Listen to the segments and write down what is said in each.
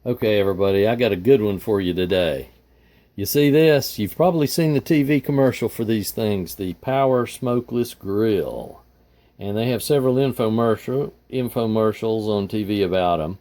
Okay, everybody, I got a good one for you today. You see this? You've probably seen the TV commercial for these things, the Power Smokeless Grill. And they have several infomercials on TV about them.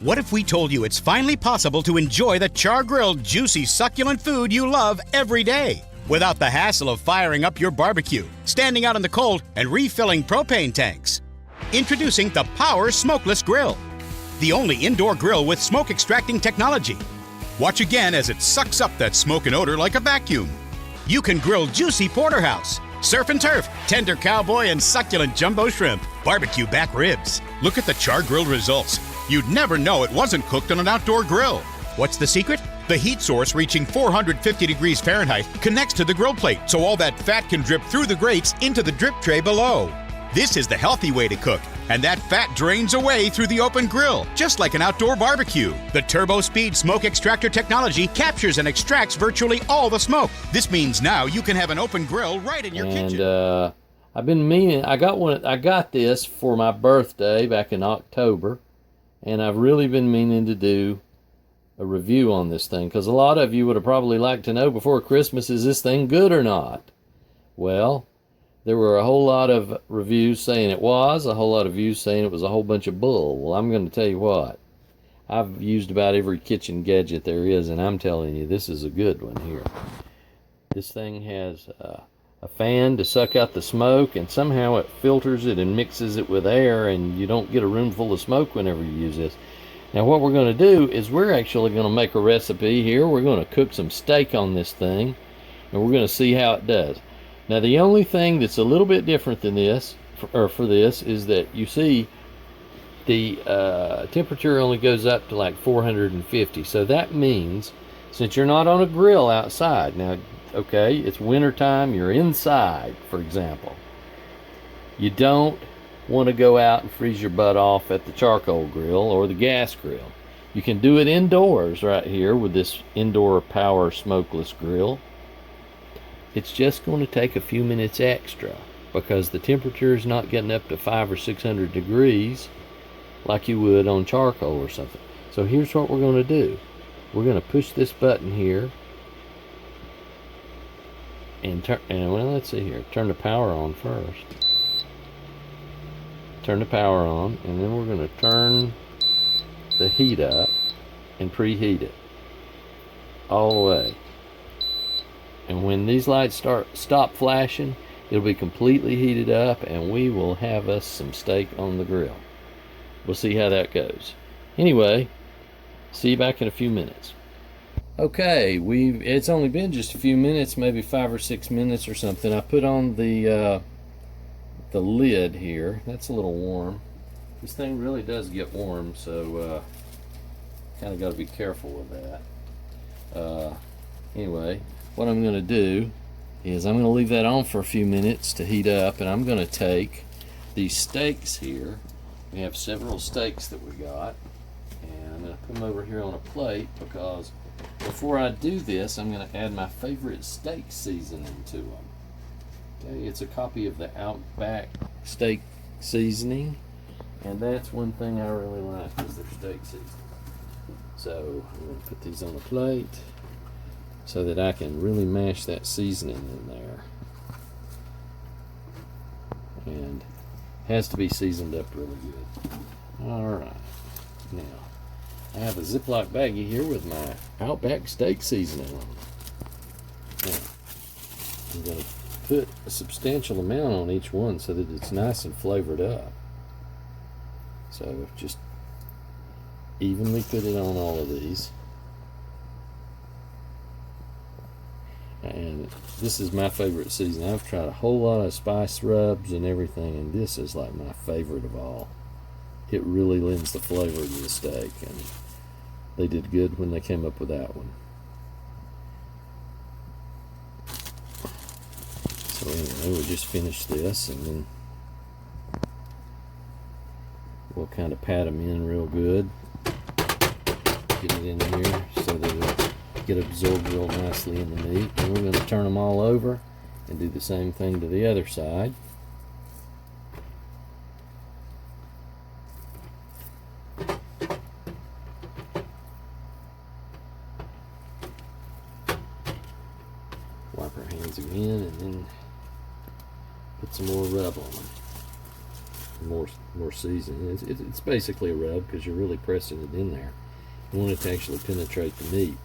What if we told you it's finally possible to enjoy the char-grilled, juicy, succulent food you love every day without the hassle of firing up your barbecue, standing out in the cold, and refilling propane tanks? Introducing the Power Smokeless Grill, the only indoor grill with smoke extracting technology. Watch again as it sucks up that smoke and odor like a vacuum. You can grill juicy porterhouse, surf and turf, tender cowboy, and succulent jumbo shrimp, barbecue back ribs. Look at the char-grilled results. You'd never know it wasn't cooked on an outdoor grill. What's the secret? The heat source, reaching 450 degrees Fahrenheit, connects to the grill plate, so all that fat can drip through the grates into the drip tray below. This is the healthy way to cook, and that fat drains away through the open grill, just like an outdoor barbecue. The Turbo Speed smoke extractor technology captures and extracts virtually all the smoke. This means now you can have an open grill right in your kitchen. I've been meaning, I got this for my birthday back in October, and I've really been meaning to do a review on this thing, because a lot of you would have probably liked to know before Christmas, is this thing good or not? Well, there were a whole lot of reviews saying it was, a whole lot of views saying it was a whole bunch of bull. Well, I'm going to tell you what. I've used about every kitchen gadget there is, and I'm telling you, this is a good one here. This thing has a fan to suck out the smoke, and somehow it filters it and mixes it with air, and you don't get a room full of smoke whenever you use this. Now, what we're going to do is we're actually going to make a recipe here. We're going to cook some steak on this thing, and we're going to see how it does. Now, the only thing that's a little bit different than this, for this, is that you see the temperature only goes up to like 450. So that means, since you're not on a grill outside, now, okay, it's winter time, you're inside, for example. You don't want to go out and freeze your butt off at the charcoal grill or the gas grill. You can do it indoors right here with this indoor Power Smokeless Grill. It's just going to take a few minutes extra because the temperature is not getting up to 500 or 600 degrees like you would on charcoal or something. So here's what we're going to do. We're going to push this button here and well, let's see here. Turn the power on first. Turn the power on, and then we're going to turn the heat up and preheat it all the way. And when these lights stop flashing, it'll be completely heated up, and we will have us some steak on the grill. We'll see how that goes. Anyway, see you back in a few minutes. Okay, it's only been just a few minutes, maybe 5 or 6 minutes or something. I put on the lid here. That's a little warm. This thing really does get warm, so kind of got to be careful with that. Anyway, what I'm going to do is I'm going to leave that on for a few minutes to heat up, and I'm going to take these steaks here. We have several steaks that we got, and I'm going to put them over here on a plate, because before I do this, I'm going to add my favorite steak seasoning to them. Okay, it's a copy of the Outback steak seasoning, and that's one thing I really like, is their steak seasoning. So I'm going to put these on a plate so that I can really mash that seasoning in there. And it has to be seasoned up really good. Alright, now I have a Ziploc baggie here with my Outback steak seasoning on it. Now, I'm going to put a substantial amount on each one so that it's nice and flavored up. So just evenly put it on all of these. And this is my favorite seasoning. I've tried a whole lot of spice rubs and everything, and this is like my favorite of all. It really lends the flavor to the steak, and they did good when they came up with that one. So anyway, we'll just finish this, and then we'll kind of pat them in real good. Get it in here so that it'll get absorbed real nicely in the meat. And we're going to turn them all over and do the same thing to the other side. hands again, and then put some more rub on them. More seasoning. It's basically a rub because you're really pressing it in there. You want it to actually penetrate the meat.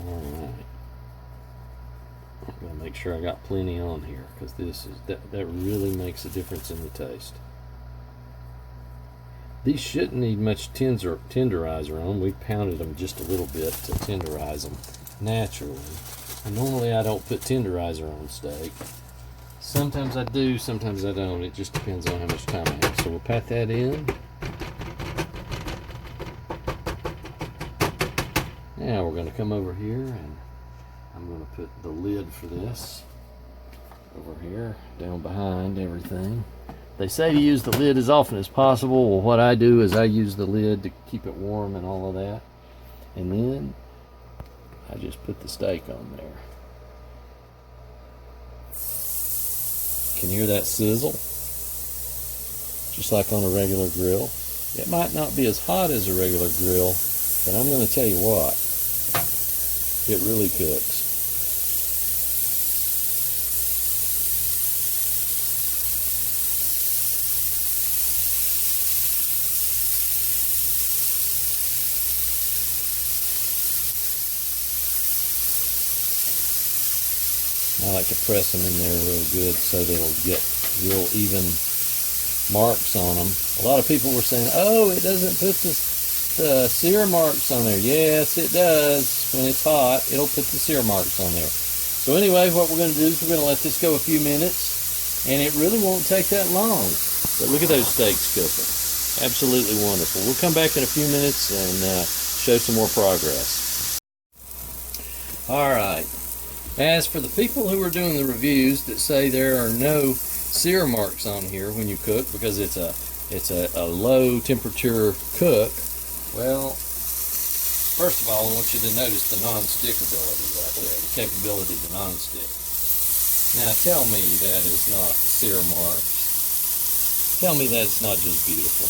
Alright. I'm going to make sure I got plenty on here because that really makes a difference in the taste. These shouldn't need much tenderizer on. We pounded them just a little bit to tenderize them naturally. And normally I don't put tenderizer on steak. Sometimes I do, sometimes I don't. It just depends on how much time I have. So we'll pat that in. Now we're going to come over here and I'm going to put the lid for this over here, down behind everything. They say to use the lid as often as possible. Well, what I do is I use the lid to keep it warm and all of that. And then I just put the steak on there. You can hear that sizzle, just like on a regular grill. It might not be as hot as a regular grill, but I'm going to tell you what, it really cooks. I like to press them in there real good so they'll get real even marks on them. A lot of people were saying, oh, it doesn't put the sear marks on there. Yes, it does. When it's hot, it'll put the sear marks on there. So anyway, what we're going to do is we're going to let this go a few minutes, and it really won't take that long. But look at those steaks cooking. Absolutely wonderful. We'll come back in a few minutes and show some more progress. All right. As for the people who are doing the reviews that say there are no sear marks on here when you cook because it's a low temperature cook, well, first of all, I want you to notice the non-stick ability right there, the capability of the non-stick. Now tell me that is not sear marks. Tell me that it's not just beautiful.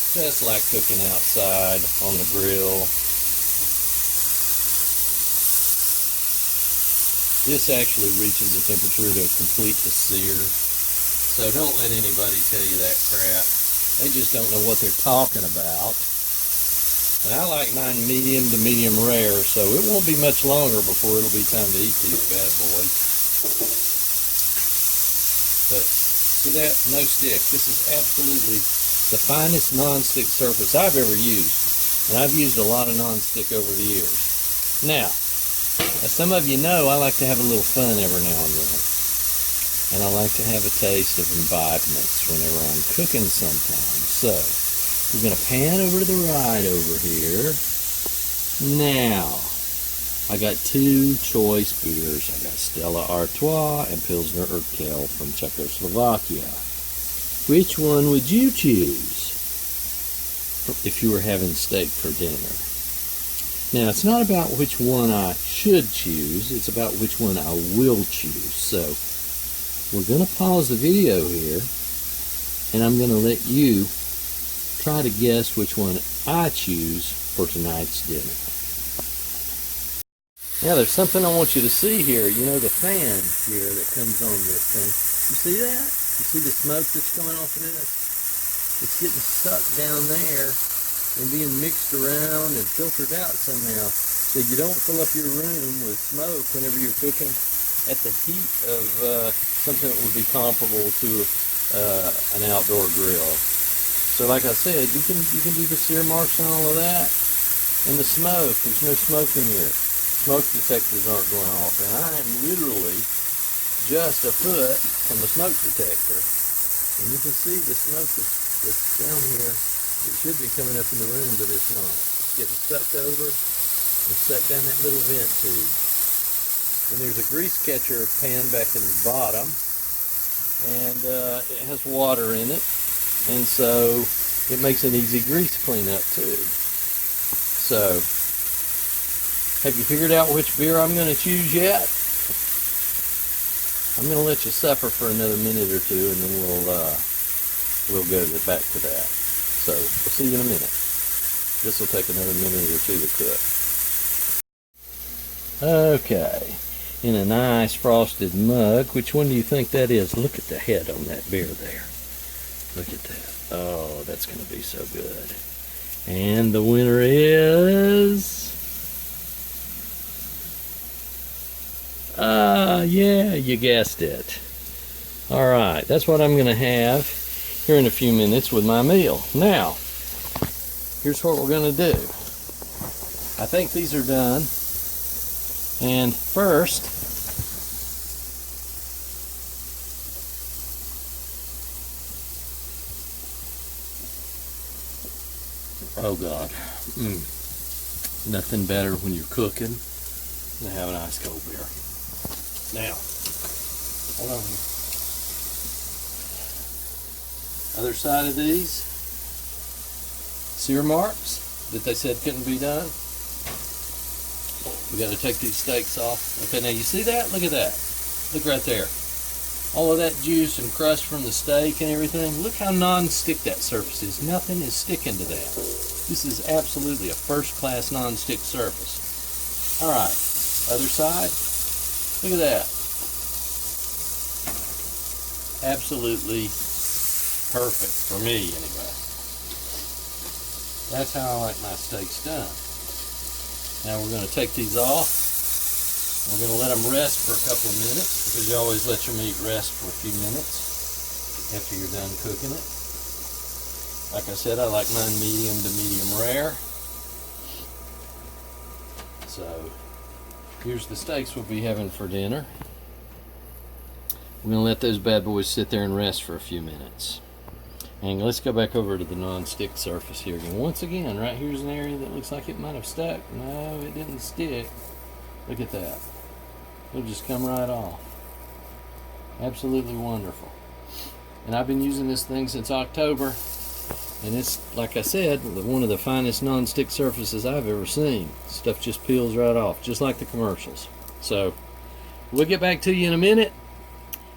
Just like cooking outside on the grill. This actually reaches a temperature to complete the sear. So don't let anybody tell you that crap. They just don't know what they're talking about. And I like mine medium to medium rare, so it won't be much longer before it'll be time to eat these bad boys. But see that? No stick. This is absolutely the finest non-stick surface I've ever used. And I've used a lot of non-stick over the years. Now, as some of you know, I like to have a little fun every now and then. And I like to have a taste of imbibements whenever I'm cooking sometimes. So, we're going to pan over to the right over here. Now, I got two choice beers. I got Stella Artois and Pilsner Urquell from Czechoslovakia. Which one would you choose if you were having steak for dinner? Now, it's not about which one I should choose, it's about which one I will choose. So, we're going to pause the video here, and I'm going to let you try to guess which one I choose for tonight's dinner. Now, there's something I want you to see here. You know the fan here that comes on this thing. You see that? You see the smoke that's coming off of this? It's getting sucked down there and being mixed around and filtered out somehow. So you don't fill up your room with smoke whenever you're cooking at the heat of something that would be comparable to an outdoor grill. So like I said, you can do the sear marks and all of that. And the smoke, there's no smoke in here. Smoke detectors aren't going off. And I am literally just a foot from the smoke detector. And you can see the smoke that's down here. It should be coming up in the room, but it's not. It's getting sucked over and sucked down that little vent tube. And there's a grease catcher pan back in the bottom. And it has water in it. And so it makes an easy grease cleanup too. So, have you figured out which beer I'm going to choose yet? I'm going to let you suffer for another minute or two, and then we'll go back to that. So, we'll see you in a minute. This will take another minute or two to cook. Okay, in a nice frosted mug. Which one do you think that is? Look at the head on that beer there. Look at that. Oh, that's going to be so good. And the winner is... yeah, you guessed it. All right, that's what I'm going to have here in a few minutes with my meal. Now, here's what we're going to do. I think these are done. And first, oh God, nothing better when you're cooking than have a nice cold beer. Now, hold on here. Other side of these, sear marks that they said couldn't be done. We got to take these steaks off. Okay, now you see that? Look at that. Look right there. All of that juice and crust from the steak and everything. Look how non-stick that surface is. Nothing is sticking to that. This is absolutely a first-class non-stick surface. All right, other side. Look at that. Absolutely perfect for me, anyway. That's how I like my steaks done. Now we're going to take these off. We're going to let them rest for a couple of minutes, because you always let your meat rest for a few minutes after you're done cooking it. Like I said, I like mine medium to medium rare. So here's the steaks we'll be having for dinner. We're going to let those bad boys sit there and rest for a few minutes. And let's go back over to the non-stick surface here again. Once again, right here's an area that looks like it might have stuck. No, it didn't stick. Look at that. It'll just come right off. Absolutely wonderful. And I've been using this thing since October. And it's, like I said, one of the finest non-stick surfaces I've ever seen. Stuff just peels right off, just like the commercials. So, we'll get back to you in a minute.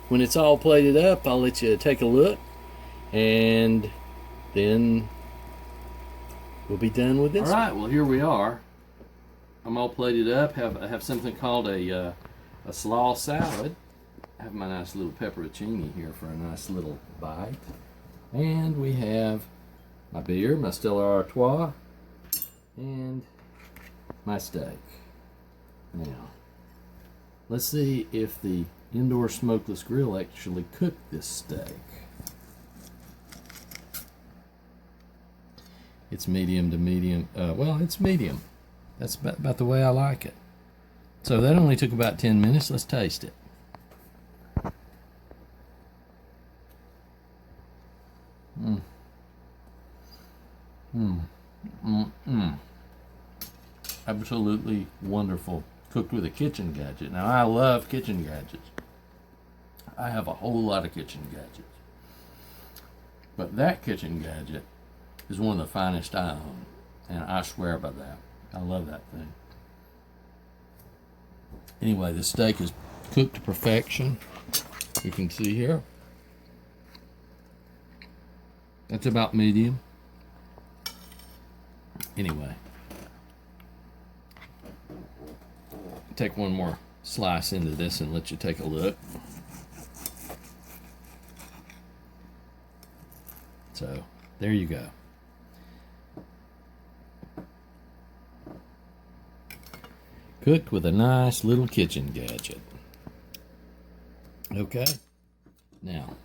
When it's all plated up, I'll let you take a look. And then we'll be done with this. All right, well, here we are. I'm all plated up. I have something called a slaw salad. I have my nice little pepperoncini here for a nice little bite. And we have my beer, my Stella Artois, and my steak. Now, let's see if the indoor smokeless grill actually cooked this steak. It's medium to medium. Well, it's medium. That's about the way I like it. So that only took about 10 minutes. Let's taste it. Absolutely wonderful. Cooked with a kitchen gadget. Now, I love kitchen gadgets. I have a whole lot of kitchen gadgets. But that kitchen gadget is one of the finest I own, and I swear by that. I love that thing. Anyway, the steak is cooked to perfection. You can see here. That's about medium. Anyway, take one more slice into this and let you take a look. So, there you go. Cooked with a nice little kitchen gadget. Okay. Now,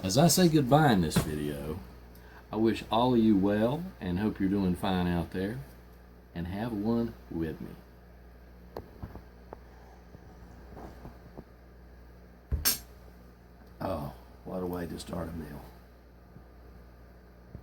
as I say goodbye in this video, I wish all of you well and hope you're doing fine out there. And have one with me. Oh, what a way to start a meal.